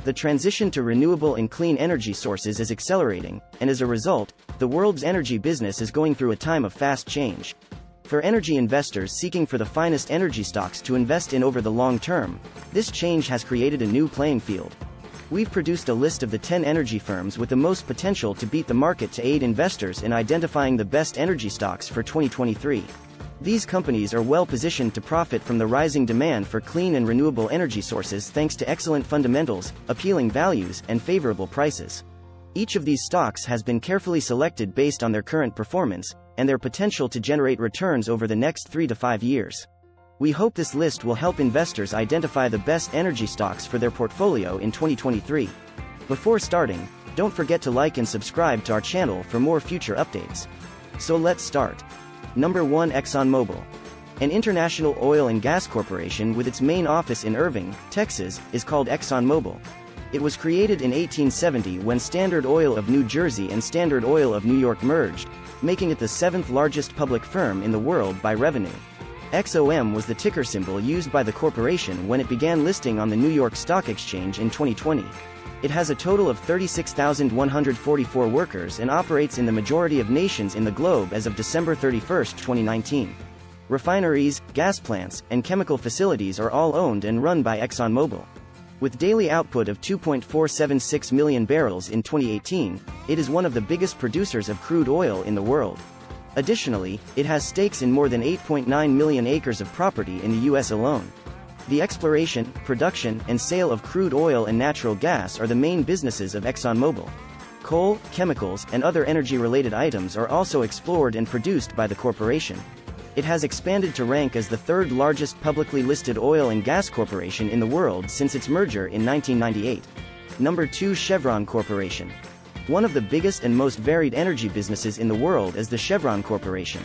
The transition to renewable and clean energy sources is accelerating, and as a result, the world's energy business is going through a time of fast change. For energy investors seeking for the finest energy stocks to invest in over the long term, this change has created a new playing field. We've produced a list of the 10 energy firms with the most potential to beat the market to aid investors in identifying the best energy stocks for 2023. These companies are well positioned to profit from the rising demand for clean and renewable energy sources thanks to excellent fundamentals, appealing values, and favorable prices. Each of these stocks has been carefully selected based on their current performance and their potential to generate returns over the next 3 to 5 years. We hope this list will help investors identify the best energy stocks for their portfolio in 2023. Before starting, don't forget to like and subscribe to our channel for more future updates. So let's start. Number 1. ExxonMobil. An international oil and gas corporation with its main office in Irving, Texas, is called ExxonMobil. It was created in 1870 when Standard Oil of New Jersey and Standard Oil of New York merged, making it the 7th largest public firm in the world by revenue. XOM was the ticker symbol used by the corporation when it began listing on the New York Stock Exchange in 2020. It has a total of 36,144 workers and operates in the majority of nations in the globe as of December 31, 2019. Refineries, gas plants, and chemical facilities are all owned and run by ExxonMobil. With daily output of 2.476 million barrels in 2018, it is one of the biggest producers of crude oil in the world. Additionally, it has stakes in more than 8.9 million acres of property in the U.S. alone. The exploration, production, and sale of crude oil and natural gas are the main businesses of ExxonMobil. Coal, chemicals, and other energy-related items are also explored and produced by the corporation. It has expanded to rank as the third largest publicly listed oil and gas corporation in the world since its merger in 1998. Number 2. Chevron Corporation. One of the biggest and most varied energy businesses in the world is the Chevron Corporation.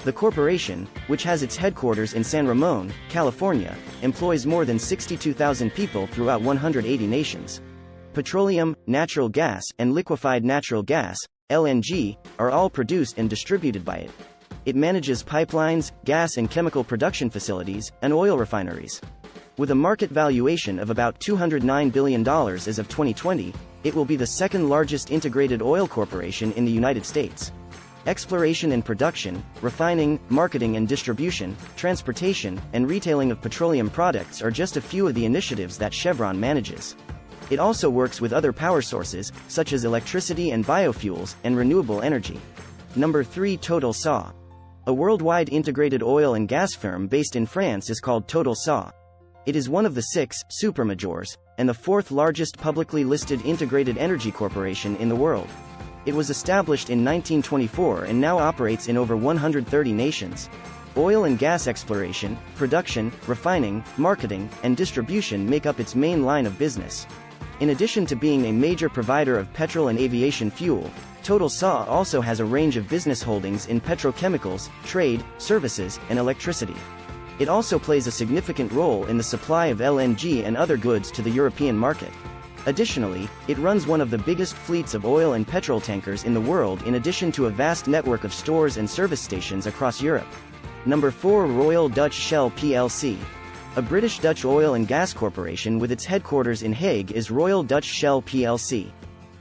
The corporation, which has its headquarters in San Ramon, California, employs more than 62,000 people throughout 180 nations. Petroleum, natural gas, and liquefied natural gas, LNG, are all produced and distributed by it. It manages pipelines, gas and chemical production facilities, and oil refineries. With a market valuation of about $209 billion as of 2020, it will be the second largest integrated oil corporation in the United States. Exploration and production, refining, marketing and distribution, transportation, and retailing of petroleum products are just a few of the initiatives that Chevron manages. It also works with other power sources, such as electricity and biofuels, and renewable energy. Number 3. Total SA. A worldwide integrated oil and gas firm based in France is called Total SA. It is one of the 6 supermajors, and the 4th largest publicly listed integrated energy corporation in the world. It was established in 1924 and now operates in over 130 nations. Oil and gas exploration, production, refining, marketing, and distribution make up its main line of business. In addition to being a major provider of petrol and aviation fuel, Total SA also has a range of business holdings in petrochemicals, trade, services, and electricity. It also plays a significant role in the supply of LNG and other goods to the European market. Additionally, it runs one of the biggest fleets of oil and petrol tankers in the world in addition to a vast network of stores and service stations across Europe. Number 4. Royal Dutch Shell plc. A British-Dutch oil and gas corporation with its headquarters in Hague is Royal Dutch Shell plc.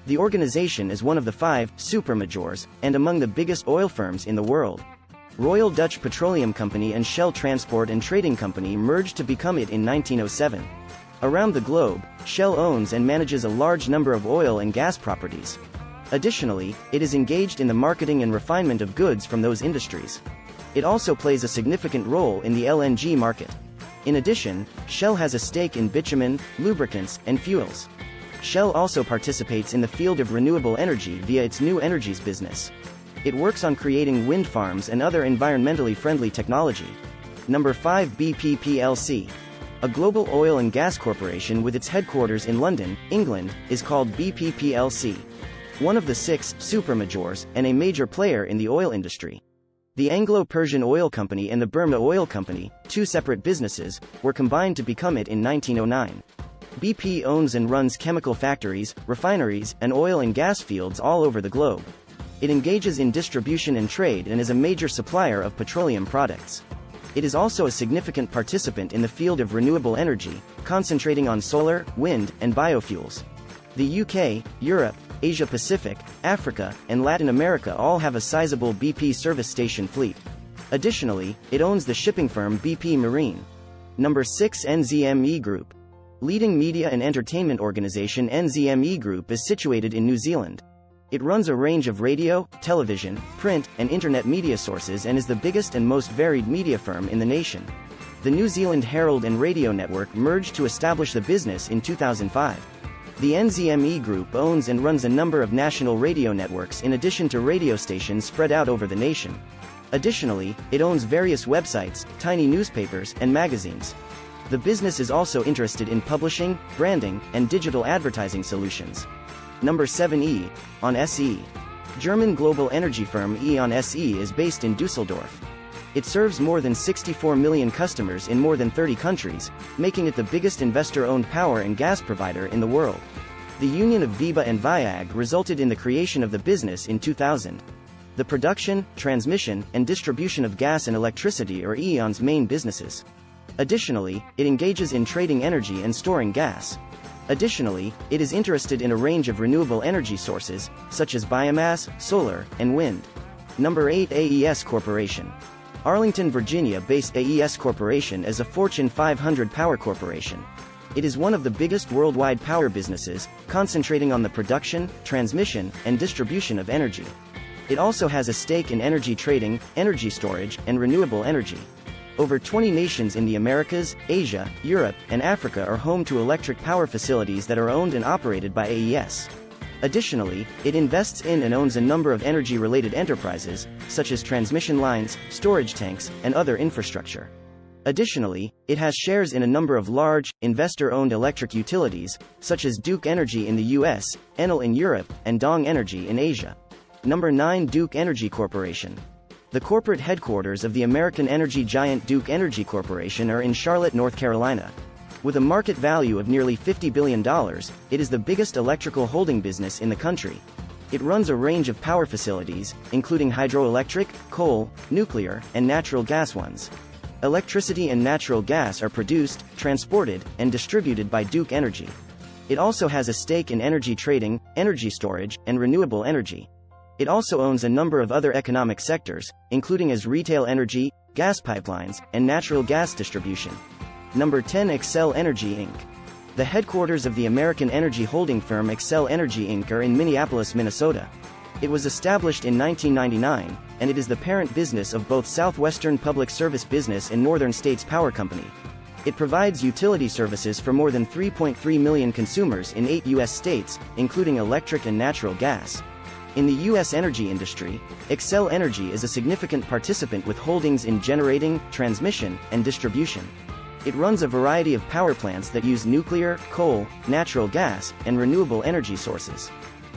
The organization is one of the 5 supermajors and among the biggest oil firms in the world. Royal Dutch Petroleum Company and Shell Transport and Trading Company merged to become it in 1907. Around the globe, Shell owns and manages a large number of oil and gas properties. Additionally, it is engaged in the marketing and refinement of goods from those industries. It also plays a significant role in the LNG market. In addition, Shell has a stake in bitumen, lubricants, and fuels. Shell also participates in the field of renewable energy via its New Energies business. It works on creating wind farms and other environmentally friendly technology. Number 5. BP plc. A global oil and gas corporation with its headquarters in London, England, is called BP plc. One of the 6 supermajors, and a major player in the oil industry. The Anglo-Persian Oil Company and the Burma Oil Company, 2 separate businesses, were combined to become it in 1909. BP owns and runs chemical factories, refineries, and oil and gas fields all over the globe. It engages in distribution and trade and is a major supplier of petroleum products. It is also a significant participant in the field of renewable energy, concentrating on solar, wind, and biofuels. The UK, Europe, Asia-Pacific, Africa, and Latin America all have a sizable BP service station fleet. Additionally, it owns the shipping firm BP Marine. Number 6. NZME Group. Leading media and entertainment organization NZME Group is situated in New Zealand. It runs a range of radio, television, print, and internet media sources and is the biggest and most varied media firm in the nation. The New Zealand Herald and Radio Network merged to establish the business in 2005. The NZME Group owns and runs a number of national radio networks in addition to radio stations spread out over the nation. Additionally, it owns various websites, tiny newspapers, and magazines. The business is also interested in publishing, branding, and digital advertising solutions. Number 7. E.ON SE. German global energy firm E.ON SE is based in Dusseldorf. It serves more than 64 million customers in more than 30 countries, making it the biggest investor-owned power and gas provider in the world. The union of VIBA and VIAG resulted in the creation of the business in 2000. The production, transmission, and distribution of gas and electricity are E.ON's main businesses. Additionally, it engages in trading energy and storing gas. Additionally, it is interested in a range of renewable energy sources, such as biomass, solar, and wind. Number 8. AES Corporation. Arlington, Virginia-based AES Corporation is a Fortune 500 power corporation. It is one of the biggest worldwide power businesses, concentrating on the production, transmission, and distribution of energy. It also has a stake in energy trading, energy storage, and renewable energy. Over 20 nations in the Americas, Asia, Europe, and Africa are home to electric power facilities that are owned and operated by AES. Additionally, it invests in and owns a number of energy-related enterprises, such as transmission lines, storage tanks, and other infrastructure. Additionally, it has shares in a number of large, investor-owned electric utilities, such as Duke Energy in the US, Enel in Europe, and Dong Energy in Asia. Number 9. Duke Energy Corporation. The corporate headquarters of the American energy giant Duke Energy Corporation are in Charlotte, North Carolina. With a market value of nearly $50 billion, it is the biggest electrical holding business in the country. It runs a range of power facilities, including hydroelectric, coal, nuclear, and natural gas ones. Electricity and natural gas are produced, transported, and distributed by Duke Energy. It also has a stake in energy trading, energy storage, and renewable energy. It also owns a number of other economic sectors, including as retail energy, gas pipelines, and natural gas distribution. Number 10. Xcel Energy Inc. The headquarters of the American energy holding firm Xcel Energy Inc. are in Minneapolis, Minnesota. It was established in 1999, and it is the parent business of both Southwestern Public Service Business and Northern States Power Company. It provides utility services for more than 3.3 million consumers in 8 U.S. states, including electric and natural gas. In the U.S. energy industry, Xcel Energy is a significant participant with holdings in generating, transmission, and distribution. It runs a variety of power plants that use nuclear, coal, natural gas, and renewable energy sources.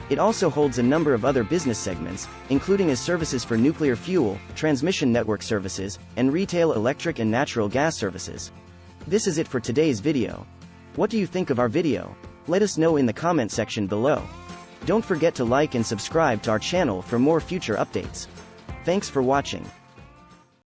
It also holds a number of other business segments, including as services for nuclear fuel, transmission network services, and retail electric and natural gas services. This is it for today's video. What do you think of our video? Let us know in the comment section below. Don't forget to like and subscribe to our channel for more future updates. Thanks for watching.